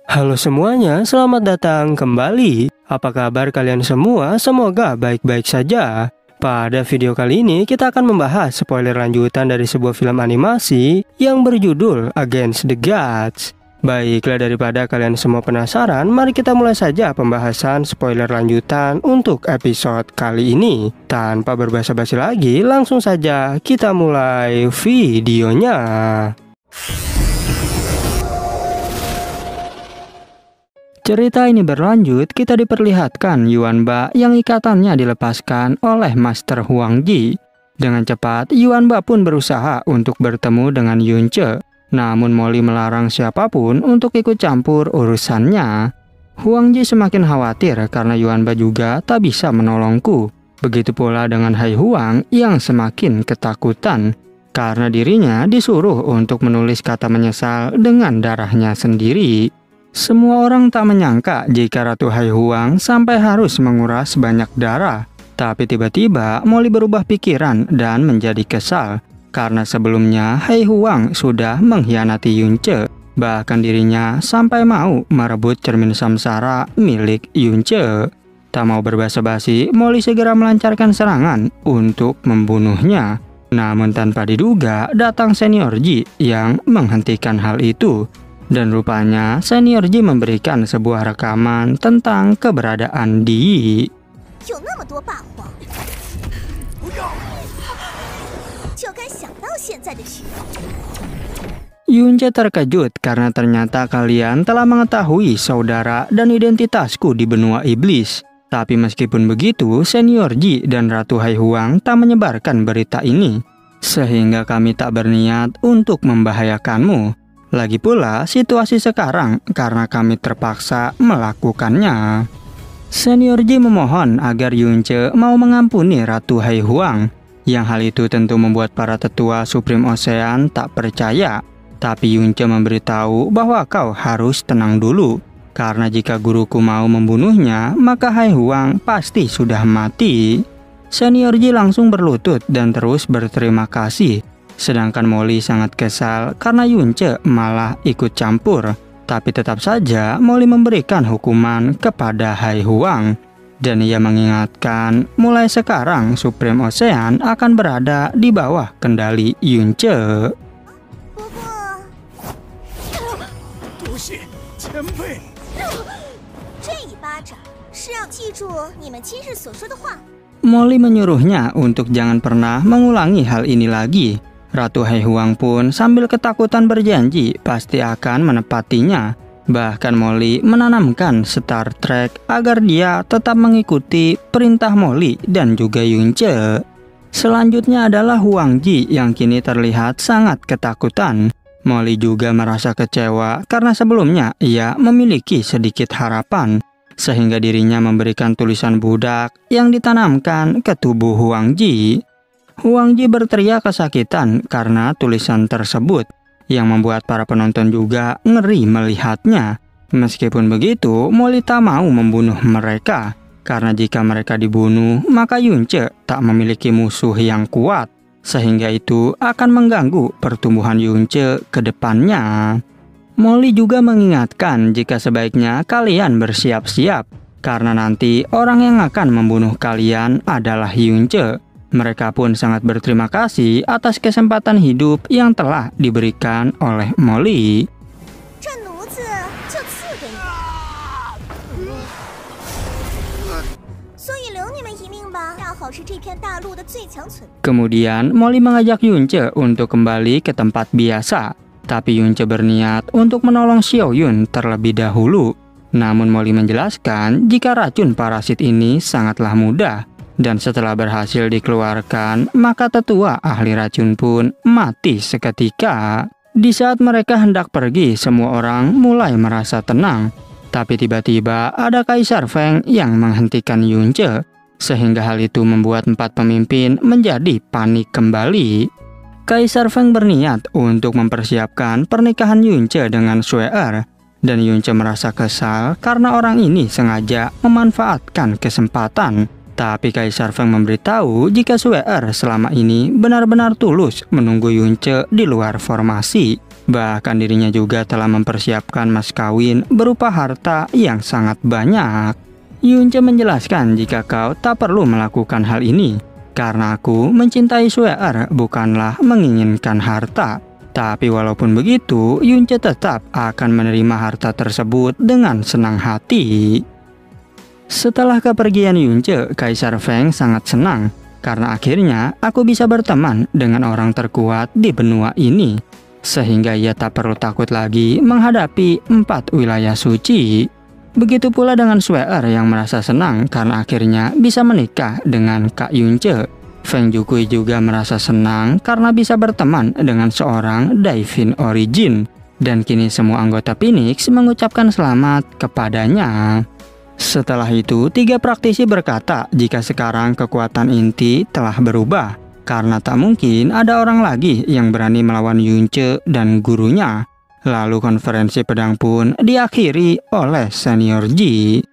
Halo semuanya, selamat datang kembali. Apa kabar kalian semua? Semoga baik-baik saja. Pada video kali ini kita akan membahas spoiler lanjutan dari sebuah film animasi yang berjudul Against the Gods. Baiklah, daripada kalian semua penasaran, mari kita mulai saja pembahasan spoiler lanjutan untuk episode kali ini. Tanpa berbasa-basi lagi, langsung saja kita mulai videonya. Cerita ini berlanjut, kita diperlihatkan Yuanba yang ikatannya dilepaskan oleh Master Huang Ji. Dengan cepat, Yuanba pun berusaha untuk bertemu dengan Yunce. Namun Molly melarang siapapun untuk ikut campur urusannya. Huang Ji semakin khawatir karena Yuanba juga tak bisa menolongku. Begitu pula dengan Hai Huang yang semakin ketakutan karena dirinya disuruh untuk menulis kata menyesal dengan darahnya sendiri. Semua orang tak menyangka jika Ratu Hai Huang sampai harus menguras banyak darah. Tapi tiba-tiba Molly berubah pikiran dan menjadi kesal. Karena sebelumnya Hai Huang sudah mengkhianati Yunce. Bahkan dirinya sampai mau merebut cermin samsara milik Yunce. Tak mau berbasa-basi, Molly segera melancarkan serangan untuk membunuhnya. Namun tanpa diduga datang Senior Ji yang menghentikan hal itu. Dan rupanya Senior Ji memberikan sebuah rekaman tentang keberadaan Di. Yunce terkejut karena ternyata kalian telah mengetahui saudara dan identitasku di benua iblis. Tapi meskipun begitu, Senior Ji dan Ratu Hai Huang tak menyebarkan berita ini. Sehingga kami tak berniat untuk membahayakanmu. Lagi pula situasi sekarang karena kami terpaksa melakukannya. Senior Ji memohon agar Yunce mau mengampuni Ratu Hai Huang. Yang hal itu tentu membuat para tetua Supreme Ocean tak percaya. Tapi Yunce memberitahu bahwa kau harus tenang dulu. Karena jika guruku mau membunuhnya, maka Hai Huang pasti sudah mati. Senior Ji langsung berlutut dan terus berterima kasih. Sedangkan Molly sangat kesal karena Yunce malah ikut campur. Tapi tetap saja Molly memberikan hukuman kepada Hai Huang. Dan ia mengingatkan mulai sekarang Supreme Ocean akan berada di bawah kendali Yunce. Molly menyuruhnya untuk jangan pernah mengulangi hal ini lagi. Ratu Hai Huang pun sambil ketakutan berjanji pasti akan menepatinya. Bahkan Molly menanamkan Star Trek agar dia tetap mengikuti perintah Molly dan juga Yunce. Selanjutnya adalah Huang Ji yang kini terlihat sangat ketakutan. Molly juga merasa kecewa karena sebelumnya ia memiliki sedikit harapan. Sehingga dirinya memberikan tulisan budak yang ditanamkan ke tubuh Huang Ji. Huang Ji berteriak kesakitan karena tulisan tersebut, yang membuat para penonton juga ngeri melihatnya. Meskipun begitu, Molly tak mau membunuh mereka, karena jika mereka dibunuh, maka Yunce tak memiliki musuh yang kuat, sehingga itu akan mengganggu pertumbuhan Yunce ke depannya. Molly juga mengingatkan jika sebaiknya kalian bersiap-siap, karena nanti orang yang akan membunuh kalian adalah Yunce. Mereka pun sangat berterima kasih atas kesempatan hidup yang telah diberikan oleh Molly. Kemudian Molly mengajak Yunce untuk kembali ke tempat biasa. Tapi Yunce berniat untuk menolong Xiao Yun terlebih dahulu. Namun Molly menjelaskan jika racun parasit ini sangatlah mudah. Dan setelah berhasil dikeluarkan, maka tetua ahli racun pun mati seketika. Di saat mereka hendak pergi, semua orang mulai merasa tenang. Tapi tiba-tiba ada Kaisar Feng yang menghentikan Yunce. Sehingga hal itu membuat 4 pemimpin menjadi panik kembali. Kaisar Feng berniat untuk mempersiapkan pernikahan Yunce dengan Shu'er. Dan Yunce merasa kesal karena orang ini sengaja memanfaatkan kesempatan. Tapi Kaisar Feng memberitahu jika Shu'er selama ini benar-benar tulus menunggu Yunce di luar formasi. Bahkan dirinya juga telah mempersiapkan mas kawin berupa harta yang sangat banyak. Yunce menjelaskan jika kau tak perlu melakukan hal ini, karena aku mencintai Sue-er bukanlah menginginkan harta. Tapi walaupun begitu, Yunce tetap akan menerima harta tersebut dengan senang hati. Setelah kepergian Yunce, Kaisar Feng sangat senang karena akhirnya aku bisa berteman dengan orang terkuat di benua ini, sehingga ia tak perlu takut lagi menghadapi 4 wilayah suci. Begitu pula dengan Sue-er yang merasa senang karena akhirnya bisa menikah dengan Kak Yunce. Feng Jukui juga merasa senang karena bisa berteman dengan seorang Daivin Origin. Dan kini semua anggota Phoenix mengucapkan selamat kepadanya. Setelah itu, 3 praktisi berkata jika sekarang kekuatan inti telah berubah, karena tak mungkin ada orang lagi yang berani melawan Yunce dan gurunya. Lalu konferensi pedang pun diakhiri oleh Senior Ji.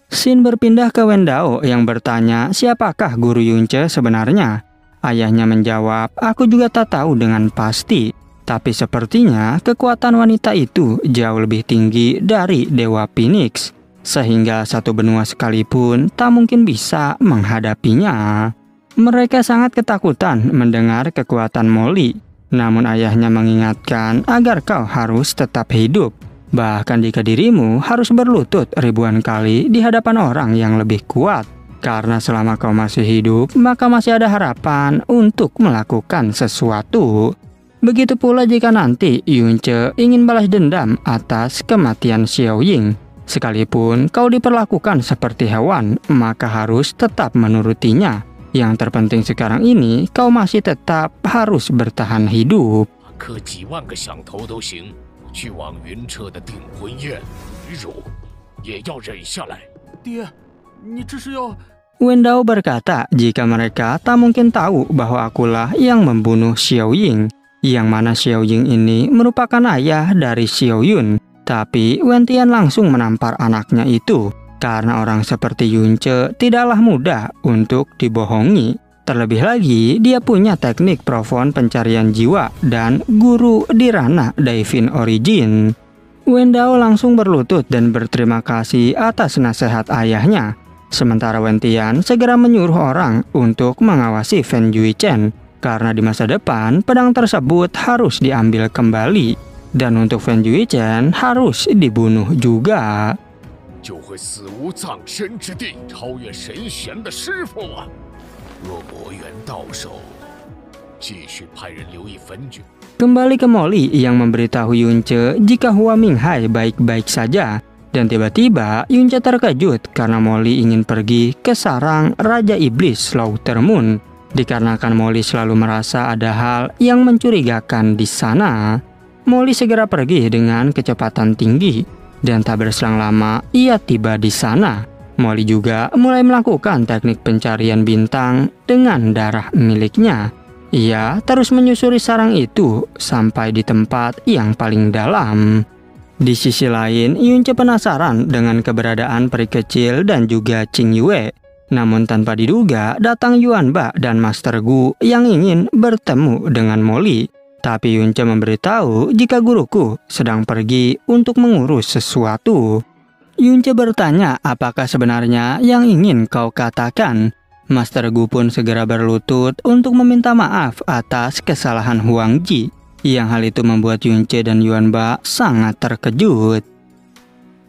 Shin berpindah ke Wendao yang bertanya siapakah guru Yunce sebenarnya. Ayahnya menjawab, aku juga tak tahu dengan pasti. Tapi sepertinya kekuatan wanita itu jauh lebih tinggi dari Dewa Phoenix, sehingga satu benua sekalipun tak mungkin bisa menghadapinya. Mereka sangat ketakutan mendengar kekuatan Molly. Namun ayahnya mengingatkan agar kau harus tetap hidup. Bahkan jika dirimu harus berlutut ribuan kali di hadapan orang yang lebih kuat. Karena selama kau masih hidup, maka masih ada harapan untuk melakukan sesuatu. Begitu pula jika nanti Yunce ingin balas dendam atas kematian Xiao Ying. Sekalipun kau diperlakukan seperti hewan, maka harus tetap menurutinya. Yang terpenting sekarang ini, kau masih tetap harus bertahan hidup. Wendao berkata jika mereka tak mungkin tahu bahwa akulah yang membunuh Xiao Ying. Yang mana Xiao Ying ini merupakan ayah dari Xiao Yun. Tapi Wentian langsung menampar anaknya itu, karena orang seperti Yunce tidaklah mudah untuk dibohongi. Terlebih lagi, dia punya teknik profon pencarian jiwa dan guru di ranah Daivin Origin. Wendao langsung berlutut dan berterima kasih atas nasihat ayahnya. Sementara Wentian segera menyuruh orang untuk mengawasi Fen Juichen, karena di masa depan pedang tersebut harus diambil kembali. Dan untuk Fen Juichen harus dibunuh juga. Kembali ke Molly yang memberitahu Yunce jika Hua Minghai baik-baik saja. Dan tiba-tiba Yunce terkejut karena Molly ingin pergi ke sarang Raja Iblis Slaughter Moon. Dikarenakan Molly selalu merasa ada hal yang mencurigakan di sana. Molly segera pergi dengan kecepatan tinggi, dan tak berselang lama ia tiba di sana. Molly juga mulai melakukan teknik pencarian bintang dengan darah miliknya. Ia terus menyusuri sarang itu sampai di tempat yang paling dalam. Di sisi lain, Yunce penasaran dengan keberadaan peri kecil dan juga Qing Yue. Namun tanpa diduga datang Yuan Ba dan Master Gu yang ingin bertemu dengan Molly. Tapi Yunce memberitahu jika guruku sedang pergi untuk mengurus sesuatu. Yunce bertanya apakah sebenarnya yang ingin kau katakan. Master Gu pun segera berlutut untuk meminta maaf atas kesalahan Huang Ji. Yang hal itu membuat Yunce dan Yuan Ba sangat terkejut.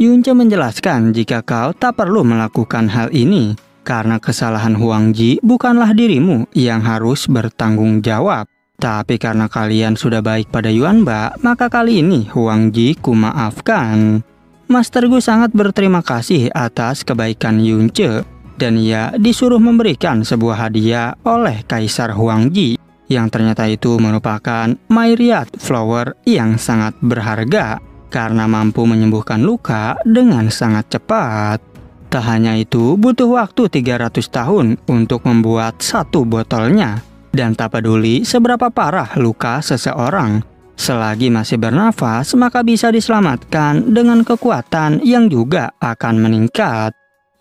Yunce menjelaskan jika kau tak perlu melakukan hal ini, karena kesalahan Huang Ji bukanlah dirimu yang harus bertanggung jawab. Tapi karena kalian sudah baik pada Yuan Ba, maka kali ini Huang Ji kumaafkan. Master Gu sangat berterima kasih atas kebaikan Yunce, dan ia disuruh memberikan sebuah hadiah oleh Kaisar Huang Ji, yang ternyata itu merupakan Myriad Flower yang sangat berharga, karena mampu menyembuhkan luka dengan sangat cepat. Tak hanya itu, butuh waktu 300 tahun untuk membuat satu botolnya. Dan tak peduli seberapa parah luka seseorang, selagi masih bernafas maka bisa diselamatkan dengan kekuatan yang juga akan meningkat.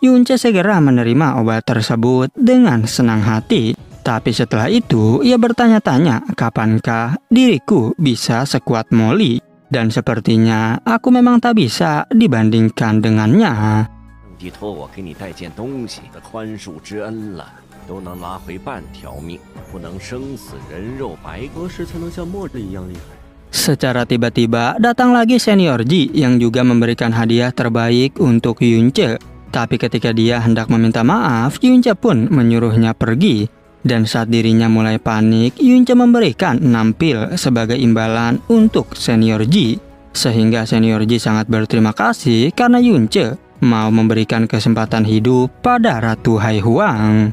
Yunce segera menerima obat tersebut dengan senang hati. Tapi setelah itu ia bertanya-tanya kapankah diriku bisa sekuat Molly. Dan sepertinya aku memang tak bisa dibandingkan dengannya. 帝托我给你带件东西的宽恕之恩了，都能拿回半条命，不能生死人肉白，何时才能像莫里一样厉害？ Secara tiba-tiba datang lagi senior Ji yang juga memberikan hadiah terbaik untuk Yunce. Tapi ketika dia hendak meminta maaf, Yunce pun menyuruhnya pergi. Dan saat dirinya mulai panik, Yunce memberikan 6 pil sebagai imbalan untuk senior Ji. Sehingga senior Ji sangat berterima kasih karena Yunce mau memberikan kesempatan hidup pada Ratu Hai Huang.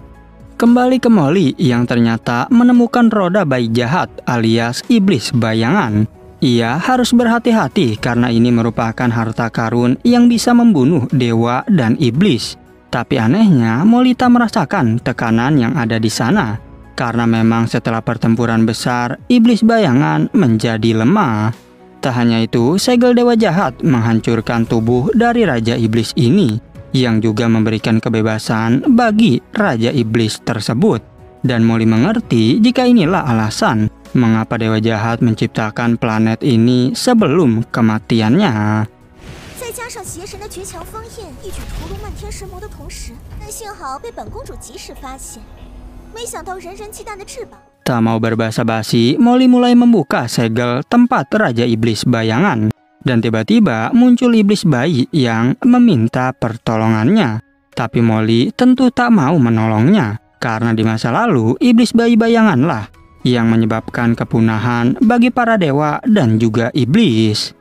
Kembali ke Molly yang ternyata menemukan roda bayi jahat alias iblis bayangan. Ia harus berhati-hati karena ini merupakan harta karun yang bisa membunuh dewa dan iblis. Tapi anehnya Molly tak merasakan tekanan yang ada di sana. Karena memang setelah pertempuran besar, iblis bayangan menjadi lemah. Tak hanya itu, segel dewa jahat menghancurkan tubuh dari Raja Iblis ini, yang juga memberikan kebebasan bagi Raja Iblis tersebut. Dan Molly mengerti jika inilah alasan mengapa dewa jahat menciptakan planet ini sebelum kematiannya. 再加上邪神的绝强封印，一举屠戮漫天神魔的同时，但幸好被本公主及时发现。没想到人人忌惮的翅膀。 Tak mau berbasa-basi, Molly mulai membuka segel tempat Raja Iblis bayangan. Dan tiba-tiba muncul iblis bayi yang meminta pertolongannya. Tapi Molly tentu tak mau menolongnya. Karena di masa lalu, iblis bayi bayanganlah yang menyebabkan kepunahan bagi para dewa dan juga iblis.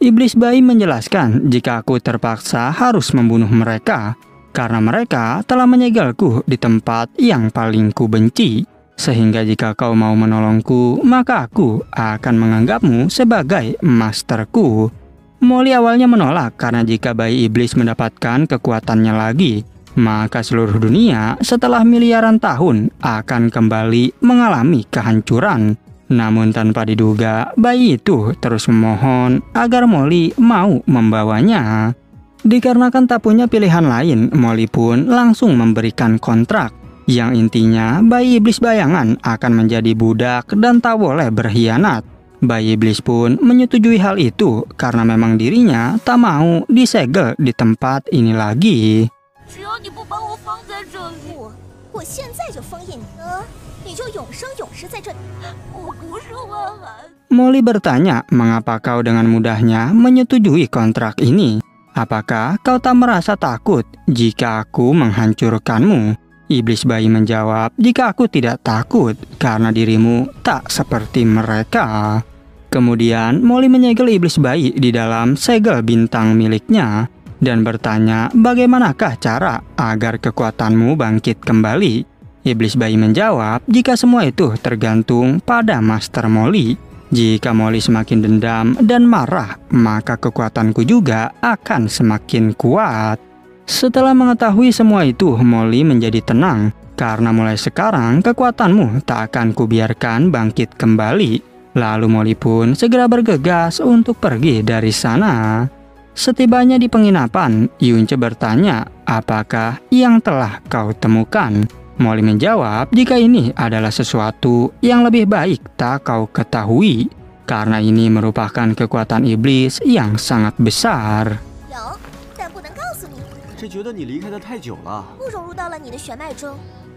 Iblis bayi menjelaskan jika aku terpaksa harus membunuh mereka. Karena mereka telah menyegelku di tempat yang paling ku benci. Sehingga jika kau mau menolongku, maka aku akan menganggapmu sebagai masterku. Molly awalnya menolak karena jika bayi iblis mendapatkan kekuatannya lagi, maka seluruh dunia setelah miliaran tahun akan kembali mengalami kehancuran. Namun tanpa diduga, bayi itu terus memohon agar Molly mau membawanya. Dikarenakan tak punya pilihan lain, Molly pun langsung memberikan kontrak. Yang intinya bayi iblis bayangan akan menjadi budak dan tak boleh berkhianat. Bayi iblis pun menyetujui hal itu karena memang dirinya tak mau disegel di tempat ini lagi. Molly bertanya, mengapa kau dengan mudahnya menyetujui kontrak ini? Apakah kau tak merasa takut jika aku menghancurkanmu? Iblis bayi menjawab, jika aku tidak takut karena dirimu tak seperti mereka. Kemudian Molly menyegel iblis bayi di dalam segel bintang miliknya dan bertanya bagaimanakah cara agar kekuatanmu bangkit kembali. Iblis bayi menjawab, jika semua itu tergantung pada Master Molly. Jika Molly semakin dendam dan marah, maka kekuatanku juga akan semakin kuat. Setelah mengetahui semua itu, Molly menjadi tenang. Karena mulai sekarang kekuatanmu tak akan kubiarkan bangkit kembali. Lalu Molly pun segera bergegas untuk pergi dari sana. Setibanya di penginapan, Yunce bertanya, apakah yang telah kau temukan? Molly menjawab, jika ini adalah sesuatu yang lebih baik tak kau ketahui. Karena ini merupakan kekuatan iblis yang sangat besar. 是觉得你离开的太久了，不融入到了你的血脉中，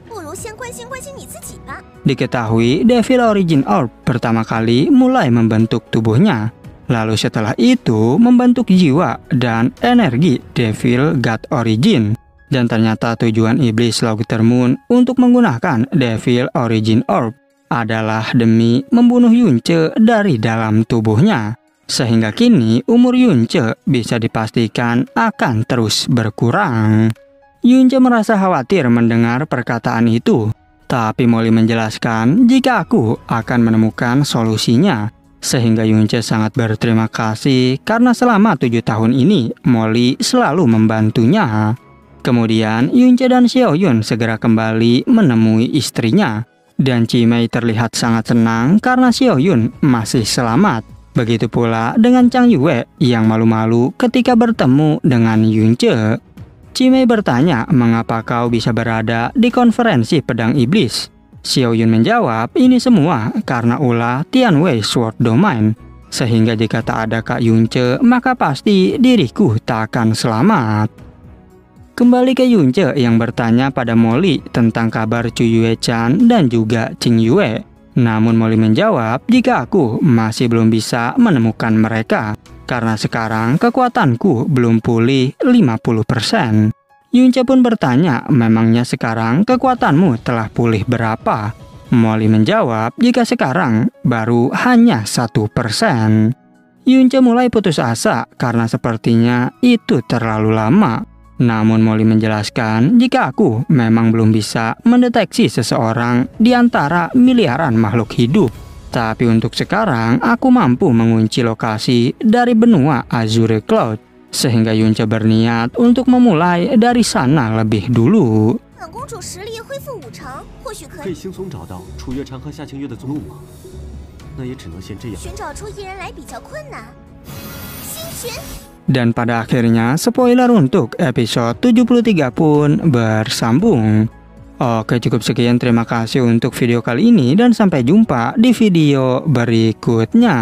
不如先关心关心你自己吧。 Diketahui Devil Origin Orb pertama kali mulai membentuk tubuhnya. Lalu setelah itu membentuk jiwa dan energi Devil God Origin. Dan ternyata tujuan iblis Slaughter Moon untuk menggunakan Devil Origin Orb adalah demi membunuh Yunce dari dalam tubuhnya. Sehingga kini umur Yunce bisa dipastikan akan terus berkurang. Yunce merasa khawatir mendengar perkataan itu. Tapi Molly menjelaskan jika aku akan menemukan solusinya. Sehingga Yunce sangat berterima kasih karena selama 7 tahun ini Molly selalu membantunya. Kemudian Yunce dan Xiaoyun segera kembali menemui istrinya. Dan Chimei terlihat sangat senang karena Xiaoyun masih selamat. Begitu pula dengan Chang Yue yang malu-malu ketika bertemu dengan Yunce. Cimei bertanya, mengapa kau bisa berada di konferensi pedang iblis? Xiao Yun menjawab, ini semua karena ulah Tianwei Sword Domain. Sehingga jika tak ada Kak Yunce, maka pasti diriku tak akan selamat. Kembali ke Yunce yang bertanya pada Molly tentang kabar Chu Yue-chan dan juga Qing Yue. Namun Molly menjawab, jika aku masih belum bisa menemukan mereka, karena sekarang kekuatanku belum pulih 50%. Yunce pun bertanya, memangnya sekarang kekuatanmu telah pulih berapa? Molly menjawab, jika sekarang baru hanya 1%. Yunce mulai putus asa karena sepertinya itu terlalu lama. Namun Molly menjelaskan, jika aku memang belum bisa mendeteksi seseorang di antara miliaran makhluk hidup. Tapi untuk sekarang, aku mampu mengunci lokasi dari benua Azure Cloud. Sehingga Yunce berniat untuk memulai dari sana lebih dulu. 本公主实力恢复50%，或许可以轻松找到楚月禅和夏清月的踪路吗？那也只能先这样。寻找出一人来比较困难。星群。 Dan pada akhirnya spoiler untuk episode 73 pun bersambung. Oke, cukup sekian, terima kasih untuk video kali ini dan sampai jumpa di video berikutnya.